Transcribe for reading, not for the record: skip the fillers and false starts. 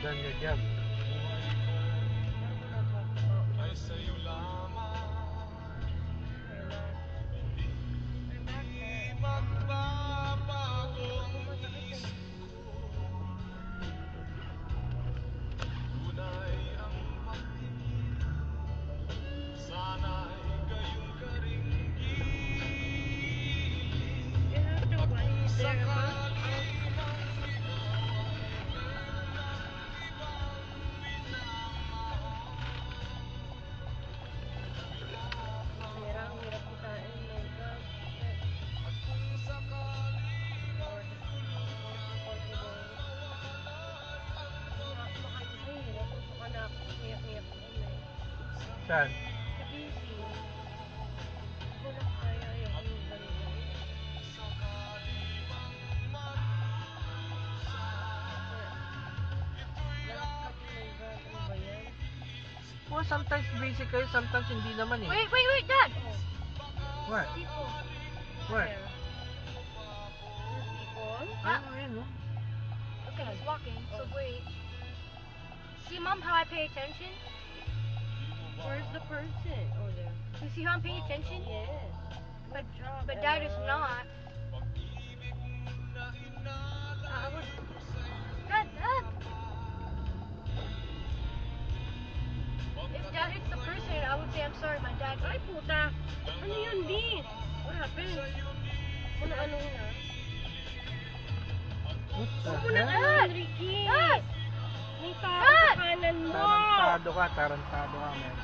done your job. Ay sa'yo lamang, di magbabago ang isip ko. Tunay ang pag-ibig, sana'y gayon ka ring giling. At kung sakali mang ikaw ay meron ng ibang minamahal, Hirap kitain, my God. at kung sakali mang tuluyan mawalay ang Hirap ko sa anak. Iyak-iyak ko na eh. Saan? Sa PC. Ako na kaya yung ganito. sakali mang magdusa, ito'y Lahat ka, my God. Ano ba yan? Well, sometimes busy kayo, sometimes hindi naman eh. Wait, Dad! What? People. What? There. There's people. Ayun, oh. Okay, he's walking, so wait. See, Mom, how I pay attention? Where's the person? Oh, there. You see how I'm paying attention? Yes. But, Good job, but Dad is Ella. not. pag-ibig na inalay ko sa'yo. Dad! If Dad hits the person, I would say, I'm sorry, my dad. Ay, puta! Ano yun, B? What happened? Ano na? What the Huwag mo na hell? ano, Ricky! Dad! May tao sa kanan mo! Tarantado ka, man.